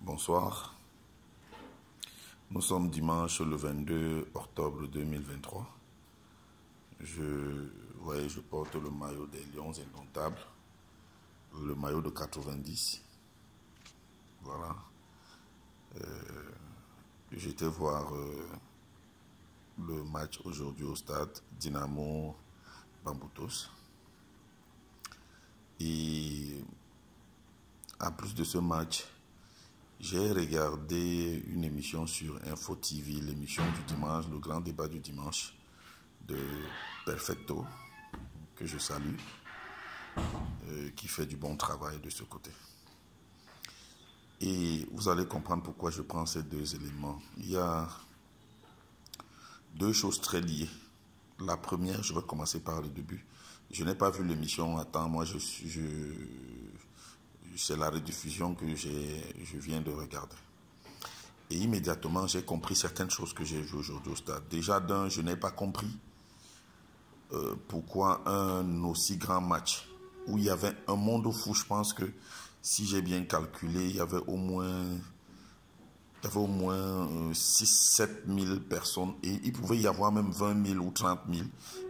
Bonsoir. Nous sommes dimanche le 22 octobre 2023. Je porte le maillot des Lions Indomptables, le maillot de 90. Voilà. J'étais voir le match aujourd'hui au stade Dynamo Bamboutos. Et en plus de ce match, j'ai regardé une émission sur Info TV, l'émission du dimanche, le grand débat du dimanche de Perfetto, que je salue, qui fait du bon travail de ce côté. Et vous allez comprendre pourquoi je prends ces deux éléments. Il y a deux choses très liées. La première, je vais commencer par le début. Je n'ai pas vu l'émission à temps. Moi, c'est la rediffusion que je viens de regarder. Et immédiatement, j'ai compris certaines choses que j'ai vues aujourd'hui au stade. Déjà, d'un, je n'ai pas compris pourquoi un aussi grand match où il y avait un monde fou. Je pense que si j'ai bien calculé, il y avait au moins 6-7 000 personnes et il pouvait y avoir même 20 000 ou 30 000.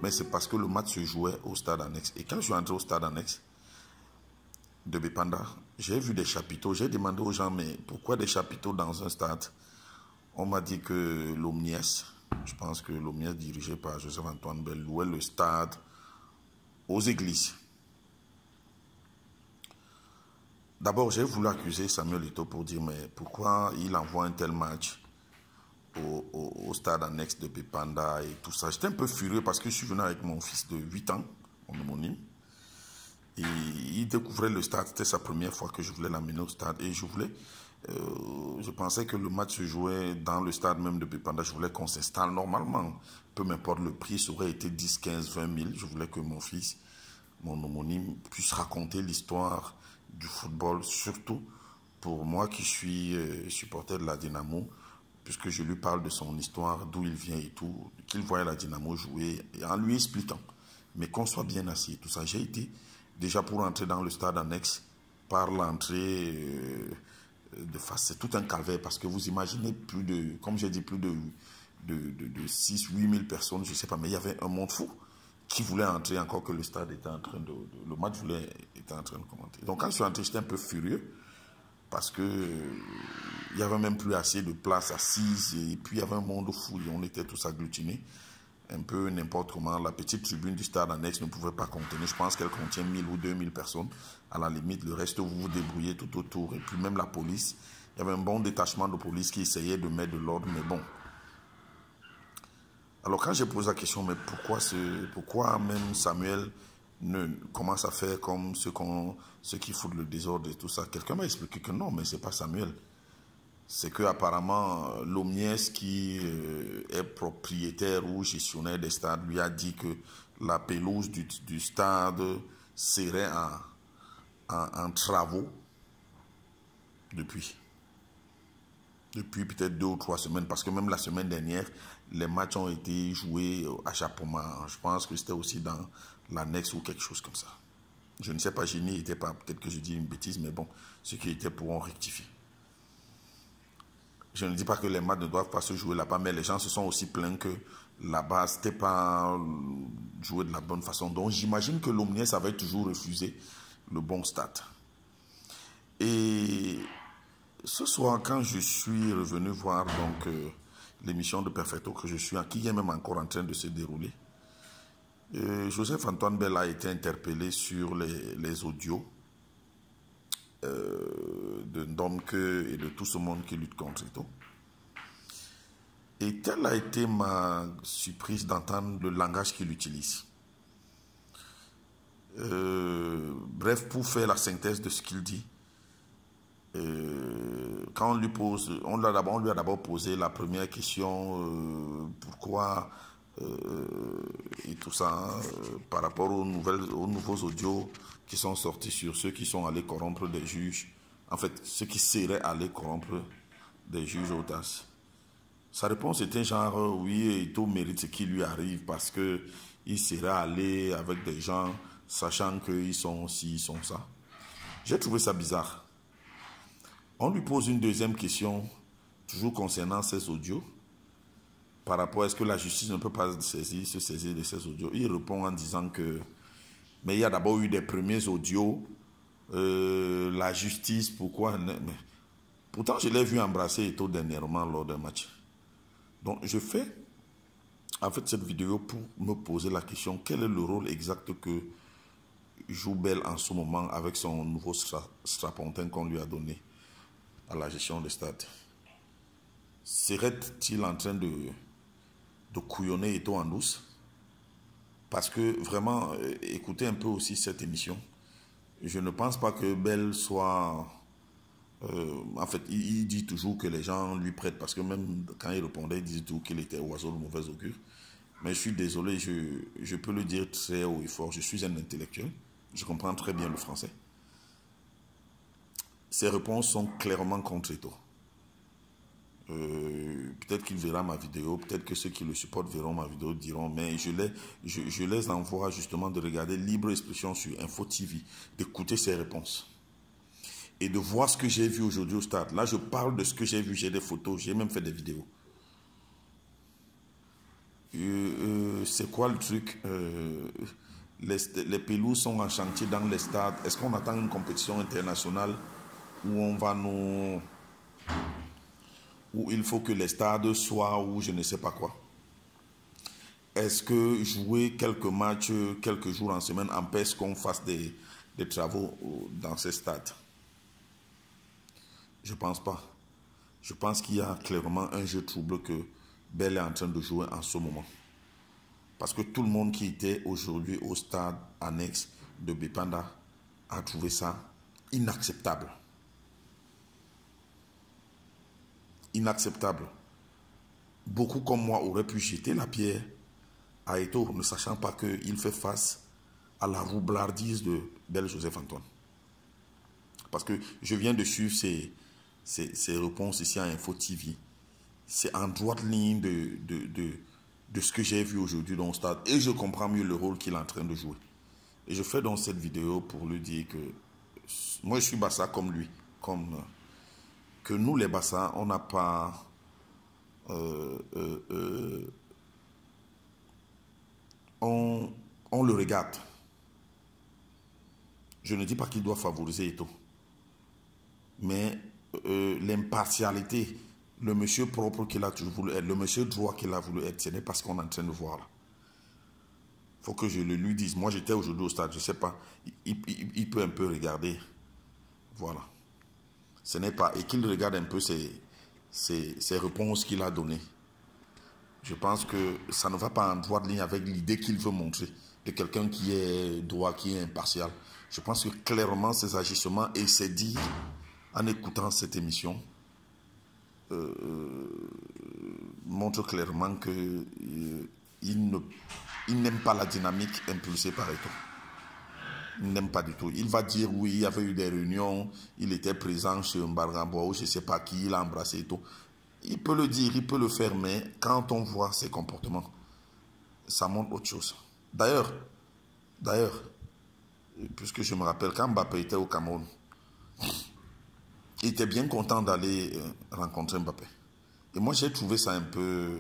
Mais c'est parce que le match se jouait au stade annexe. Et quand je suis entré au stade annexe de Bépanda, j'ai vu des chapiteaux. J'ai demandé aux gens, mais pourquoi des chapiteaux dans un stade? On m'a dit que l'Omniès, je pense que l'Omniès dirigé par Joseph-Antoine Bell, louait le stade aux églises. D'abord, j'ai voulu accuser Samuel Eto'o pour dire, mais pourquoi il envoie un tel match au stade annexe de Bépanda et tout ça. J'étais un peu furieux parce que je suis venu avec mon fils de 8 ans, mon homonyme. Et il découvrait le stade, c'était sa première fois que je voulais l'amener au stade. Et je pensais que le match se jouait dans le stade même de Bépanda. Je voulais qu'on s'installe normalement. Peu m'importe le prix, ça aurait été 10, 15, 20 000. Je voulais que mon fils, mon homonyme, puisse raconter l'histoire du football, surtout pour moi qui suis supporter de la Dynamo, puisque je lui parle de son histoire, d'où il vient et tout, qu'il voyait la Dynamo jouer, et en lui expliquant. Mais qu'on soit bien assis et tout ça. J'ai été déjà pour entrer dans le stade annexe par l'entrée de face. C'est tout un calvaire parce que vous imaginez plus de, comme j'ai dit, plus de 6 000 8 000 personnes, je ne sais pas, mais il y avait un monde fou qui voulait entrer encore que le stade était en train le match était en train de commenter. Donc quand je suis entré, j'étais un peu furieux parce que il n'y avait même plus assez de place assise et puis il y avait un monde fou et on était tous agglutinés. Un peu n'importe comment. La petite tribune du stade annexe ne pouvait pas contenir. Je pense qu'elle contient 1000 ou 2000 personnes. À la limite, le reste, vous vous débrouillez tout autour. Et puis même la police, il y avait un bon détachement de police qui essayait de mettre de l'ordre, mais bon. Alors quand j'ai posé la question, mais pourquoi même Samuel ne commence à faire comme ceux qui foutent le désordre et tout ça? Quelqu'un m'a expliqué que non, mais c'est pas Samuel. C'est que apparemment l'Omniès qui est propriétaire ou gestionnaire des stades lui a dit que la pelouse du stade serait en travaux depuis peut-être 2 ou 3 semaines, parce que même la semaine dernière, les matchs ont été joués à Chapoma. Je pense que c'était aussi dans l'annexe ou quelque chose comme ça. Je ne sais pas, je n'y étais pas, peut-être que je dis une bêtise, mais bon, ceux qui étaient pourront rectifier. Je ne dis pas que les matchs ne doivent pas se jouer là-bas, mais les gens se sont aussi plaints que là-bas, ce n'était pas joué de la bonne façon. Donc j'imagine que l'Omniès avait toujours refusé le bon stade. Et ce soir, quand je suis revenu voir l'émission de Perfetto que je suis, qui est même encore en train de se dérouler, Joseph-Antoine Bell a été interpellé sur les audios de Ndomke et de tout ce monde qui lutte contre Eto'o. Et telle a été ma surprise d'entendre le langage qu'il utilise. Bref, pour faire la synthèse de ce qu'il dit, quand on lui pose, on lui a d'abord posé la première question, pourquoi et tout ça, par rapport aux nouveaux audios qui sont sortis sur ceux qui sont allés corrompre des juges, en fait, ceux qui seraient allés corrompre des juges au TAS. Sa réponse était genre, oui, Eto'o mérite ce qui lui arrive parce qu'il serait allé avec des gens sachant qu'ils sont ci, ils sont ça. J'ai trouvé ça bizarre. On lui pose une deuxième question, toujours concernant ces audios. Par rapport à est-ce que la justice ne peut pas se saisir de ces audios. Il répond en disant que, mais il y a d'abord eu des premiers audios, la justice, pourquoi? Mais, pourtant, je l'ai vu embrasser Eto'o dernièrement lors d'un match. Donc, je fais en fait cette vidéo pour me poser la question, quel est le rôle exact que joue Bell en ce moment avec son nouveau strapontin qu'on lui a donné à la gestion du stade? Serait-il en train de couillonner Eto'o en douce? Parce que vraiment, écoutez un peu aussi cette émission. Je ne pense pas que Bell soit... en fait, il dit toujours que les gens lui prêtent, parce que même quand il répondait, il disait toujours qu'il était oiseau de mauvais augure. Mais je suis désolé, je peux le dire très haut et fort, je suis un intellectuel, je comprends très bien le français. Ses réponses sont clairement contre Eto'o. Peut-être qu'il verra ma vidéo, peut-être que ceux qui le supportent verront ma vidéo, diront, mais je les envoie justement de regarder Libre Expression sur Info TV, d'écouter ses réponses et de voir ce que j'ai vu aujourd'hui au stade. Là, je parle de ce que j'ai vu, j'ai des photos, j'ai même fait des vidéos. C'est quoi le truc? Les pelouses sont en chantier dans les stades. Est-ce qu'on attend une compétition internationale où on va nous... où il faut que les stades soient, ou je ne sais pas quoi? Est-ce que jouer quelques matchs, quelques jours en semaine empêche qu'on fasse des travaux dans ces stades? Je ne pense pas. Je pense qu'il y a clairement un jeu trouble que Bell est en train de jouer en ce moment. Parce que tout le monde qui était aujourd'hui au stade annexe de Bipanda a trouvé ça inacceptable. Inacceptable. Beaucoup comme moi auraient pu jeter la pierre à Eto'o, ne sachant pas qu'il fait face à la roublardise de Bell Joseph Antoine. Parce que je viens de suivre ces réponses ici à Info TV. C'est en droite ligne de ce que j'ai vu aujourd'hui dans le stade. Et je comprends mieux le rôle qu'il est en train de jouer. Et je fais donc cette vidéo pour lui dire que moi je suis Bassa comme lui. Que nous les Bassa, on n'a pas... on le regarde. Je ne dis pas qu'il doit favoriser Eto'o. Mais l'impartialité, le monsieur propre qu'il a toujours voulu être, le monsieur droit qu'il a voulu être, ce n'est pas ce qu'on est en train de voir là. Il faut que je le lui dise. Moi, j'étais aujourd'hui au stade, je ne sais pas. Il peut un peu regarder. Voilà. Ce n'est pas... Et qu'il regarde un peu ces réponses qu'il a données. Je pense que ça ne va pas en droite ligne avec l'idée qu'il veut montrer de quelqu'un qui est droit, qui est impartial. Je pense que clairement, ses agissements et ses dires, en écoutant cette émission, montrent clairement qu'il n'aime pas la dynamique impulsée par Eto'o. Il n'aime pas du tout. Il va dire oui, il y avait eu des réunions, il était présent chez Mbargamboa ou je ne sais pas qui, il a embrassé Eto'o. Il peut le dire, il peut le faire, mais quand on voit ses comportements, ça montre autre chose. D'ailleurs, puisque je me rappelle, quand Mbappé était au Cameroun, il était bien content d'aller rencontrer Mbappé. Et moi, j'ai trouvé ça un peu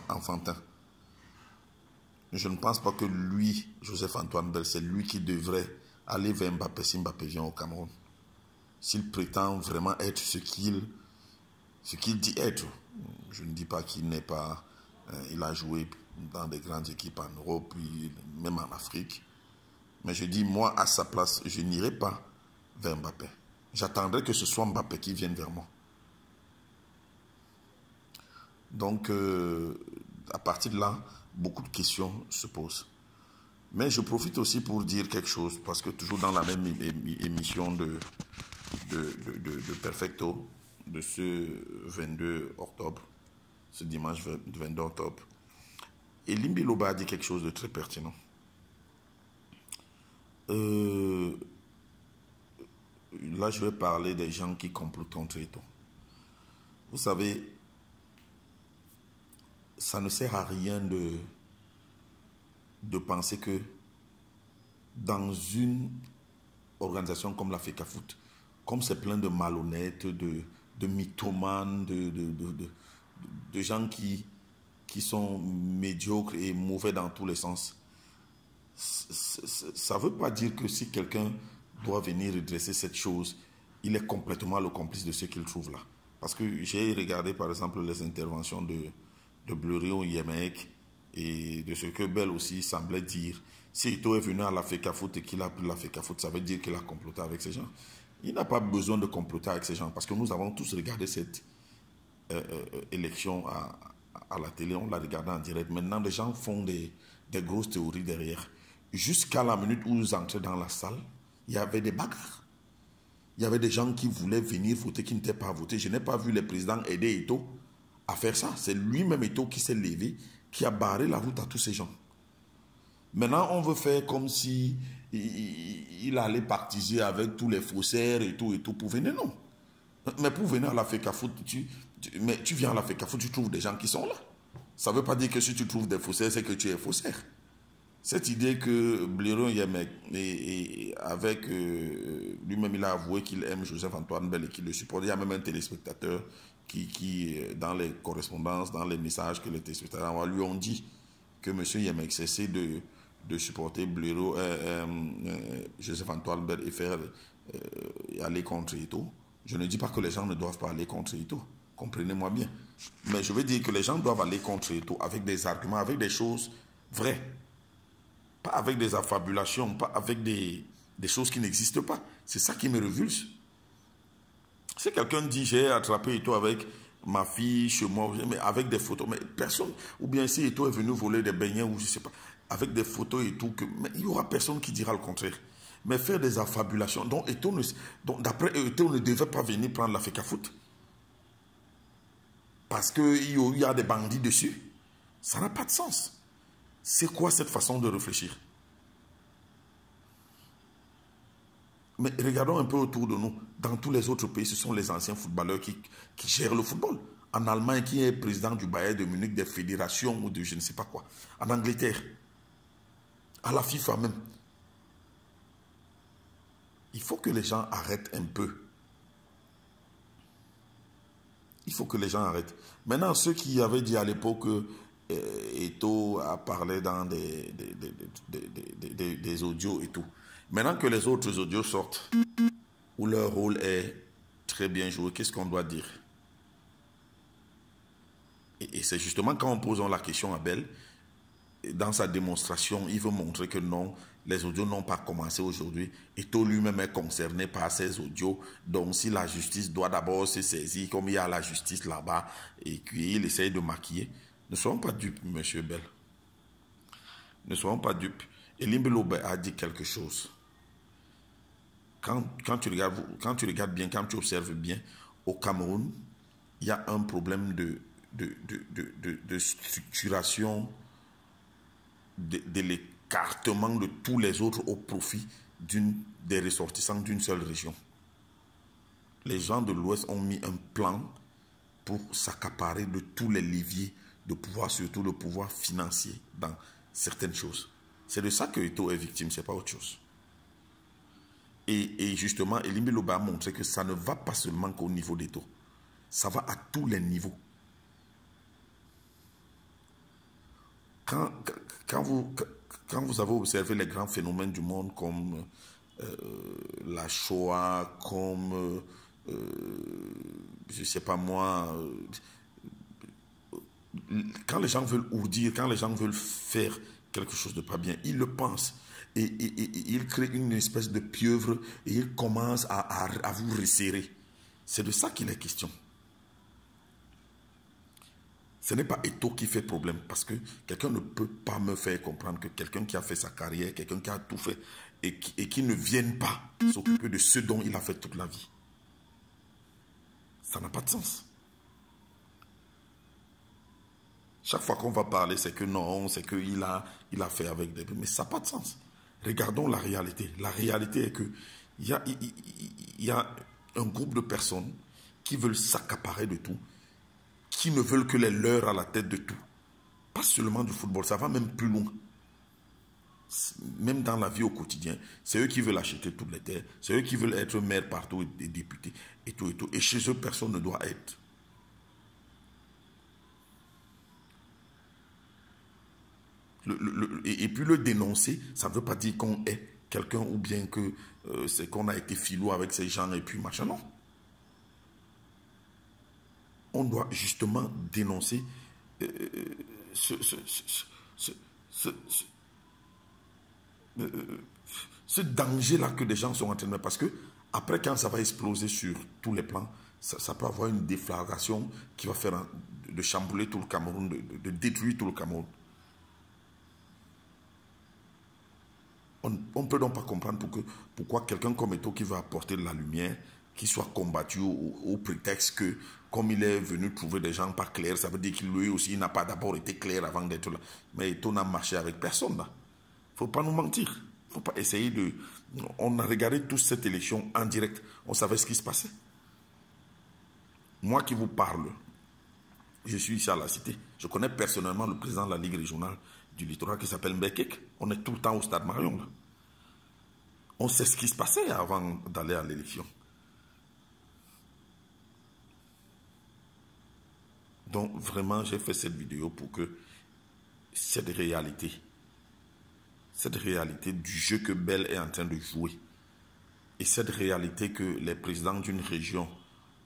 enfantin. Je ne pense pas que lui, Joseph-Antoine Bell, c'est lui qui devrait aller vers Mbappé si Mbappé vient au Cameroun. S'il prétend vraiment être ce qu'il dit être. Je ne dis pas qu'il n'est pas... il a joué dans des grandes équipes en Europe, puis même en Afrique. Mais je dis, moi, à sa place, je n'irai pas vers Mbappé. J'attendrai que ce soit Mbappé qui vienne vers moi. Donc, à partir de là, beaucoup de questions se posent. Mais je profite aussi pour dire quelque chose, parce que toujours dans la même émission de Perfecto, de ce 22 octobre, ce dimanche 22 octobre, Elimbi Loba a dit quelque chose de très pertinent. Là, je vais parler des gens qui complotent contre Eto'o. Vous savez, ça ne sert à rien de penser que dans une organisation comme la FECAFOOT, comme c'est plein de malhonnêtes, de mythomanes, de gens qui sont médiocres et mauvais dans tous les sens. Ça ne veut pas dire que si quelqu'un doit venir redresser cette chose, il est complètement le complice de ce qu'il trouve là. Parce que j'ai regardé par exemple les interventions de Blériot Yemek et de ce que Bell aussi semblait dire. Si Eto'o est venu à la FECAFOOT et qu'il a pris la FECAFOOT, ça veut dire qu'il a comploté avec ces gens. Il n'a pas besoin de comploter avec ces gens parce que nous avons tous regardé cette élection à la télé, on l'a regardé en direct. Maintenant, les gens font des grosses théories derrière. Jusqu'à la minute où vous entrez dans la salle, il y avait des bagarres. Il y avait des gens qui voulaient venir voter, qui n'étaient pas votés. Je n'ai pas vu le président aider Eto'o à faire ça. C'est lui-même Eto'o qui s'est levé, qui a barré la route à tous ces gens. Maintenant, on veut faire comme si il allait partiser avec tous les faussaires et tout pour venir. Non. Mais pour venir à la FECAFOOT, tu viens à la FECAFOOT, tu trouves des gens qui sont là. Ça ne veut pas dire que si tu trouves des faussaires, c'est que tu es faussaire. Cette idée que Blériot Yemek, avec lui-même, il a avoué qu'il aime Joseph-Antoine Bell et qu'il le supporte. Il y a même un téléspectateur qui dans les correspondances, dans les messages que les téléspectateurs lui ont dit que M. Yemek cessait de supporter Blériot, Joseph-Antoine Bell et faire aller contre Eto'o. Je ne dis pas que les gens ne doivent pas aller contre Eto'o. Comprenez-moi bien. Mais je veux dire que les gens doivent aller contre Eto'o avec des arguments, avec des choses vraies. Pas avec des affabulations, pas avec des choses qui n'existent pas. C'est ça qui me révulse. Si quelqu'un dit j'ai attrapé Eto'o avec ma fille chez moi, mais avec des photos, mais personne, ou bien si Eto'o est venu voler des beignets ou je ne sais pas, avec des photos et tout, mais il n'y aura personne qui dira le contraire. Mais faire des affabulations, donc d'après Eto'o ne devait pas venir prendre la FECAFOOT. Parce qu'il y a des bandits dessus. Ça n'a pas de sens. C'est quoi cette façon de réfléchir? Mais regardons un peu autour de nous. Dans tous les autres pays, ce sont les anciens footballeurs qui gèrent le football. En Allemagne, qui est président du Bayern de Munich, des fédérations ou de je ne sais pas quoi. En Angleterre, à la FIFA même. Il faut que les gens arrêtent un peu. Il faut que les gens arrêtent. Maintenant, ceux qui avaient dit à l'époque que Eto'o a parlé dans des audios et tout. Maintenant que les autres audios sortent, où leur rôle est très bien joué, qu'est-ce qu'on doit dire? Et c'est justement quand on pose la question à Bell, dans sa démonstration, il veut montrer que non, les audios n'ont pas commencé aujourd'hui. Eto'o lui-même est concerné par ces audios. Donc si la justice doit d'abord se saisir, comme il y a la justice là-bas, et qu'il essaye de maquiller, ne soyons pas dupes, monsieur Bell. Ne soyons pas dupes. Et Limbelobe a dit quelque chose. Quand tu regardes bien, quand tu observes bien, au Cameroun, il y a un problème de structuration, de l'écartement de tous les autres au profit des ressortissants d'une seule région. Les gens de l'Ouest ont mis un plan pour s'accaparer de tous les leviers de pouvoir, surtout le pouvoir financier dans certaines choses. C'est de ça que Eto'o est victime, ce n'est pas autre chose. Et justement, Elimbe Loba a montré que ça ne va pas seulement qu'au niveau d'Eto'o. Ça va à tous les niveaux. Quand vous avez observé les grands phénomènes du monde comme la Shoah, comme, je ne sais pas moi, quand les gens veulent ourdir, quand les gens veulent faire quelque chose de pas bien, ils le pensent. Et ils créent une espèce de pieuvre et ils commencent à vous resserrer. C'est de ça qu'il est question. Ce n'est pas Eto'o qui fait problème, parce que quelqu'un ne peut pas me faire comprendre que quelqu'un qui a fait sa carrière, quelqu'un qui a tout fait, et qui ne vienne pas s'occuper de ce dont il a fait toute la vie. Ça n'a pas de sens. Chaque fois qu'on va parler, c'est que non, c'est qu'il a fait avec des... Mais ça n'a pas de sens. Regardons la réalité. La réalité est que il y a un groupe de personnes qui veulent s'accaparer de tout, qui ne veulent que les leurs à la tête de tout. Pas seulement du football, ça va même plus loin. même dans la vie au quotidien, c'est eux qui veulent acheter toutes les terres, c'est eux qui veulent être maires partout et députés et tout et tout. Et chez eux, personne ne doit être. Et puis le dénoncer, ça ne veut pas dire qu'on est quelqu'un ou bien que c'est qu'on a été filou avec ces gens et puis machin, non. On doit justement dénoncer ce danger-là que des gens sont en train de mettre. Parce que après, quand ça va exploser sur tous les plans, ça peut avoir une déflagration qui va faire de chambouler tout le Cameroun, de détruire tout le Cameroun. On ne peut donc pas comprendre pourquoi quelqu'un comme Eto'o qui veut apporter de la lumière, qui soit combattu au prétexte que, comme il est venu trouver des gens pas clairs, ça veut dire qu'il lui aussi n'a pas d'abord été clair avant d'être là. Mais Eto'o n'a marché avec personne là. Il ne faut pas nous mentir. Il ne faut pas essayer de... On a regardé toute cette élection en direct. On savait ce qui se passait. Moi qui vous parle, je suis ici à la Cité. Je connais personnellement le président de la Ligue régionale du littoral qui s'appelle Mbekek. On est tout le temps au stade Marion. Là. On sait ce qui se passait avant d'aller à l'élection. Donc vraiment, j'ai fait cette vidéo pour que cette réalité du jeu que Bell est en train de jouer et cette réalité que les présidents d'une région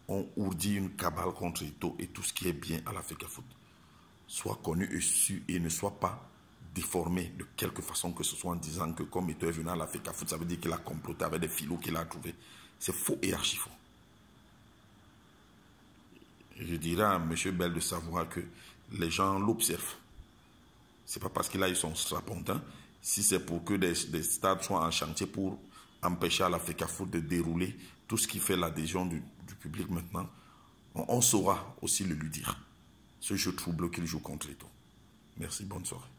ont ourdi une cabale contre Eto'o et tout ce qui est bien à la FECAFOOT soit connu et su et ne soit pas déformé de quelque façon que ce soit en disant que comme Eto'o est venu à la FECAFOOT, ça veut dire qu'il a comploté avec des filous qu'il a trouvés. C'est faux et archi faux. Je dirais à M. Bell de savoir que les gens l'observent. Ce n'est pas parce qu'il a eu son strapontin, si c'est pour que des stades soient en chantier pour empêcher à la FECAFOOT de dérouler tout ce qui fait l'adhésion du public maintenant, on saura aussi le lui dire. Ce jeu trouble qu'il joue contre Eto'o. Merci, bonne soirée.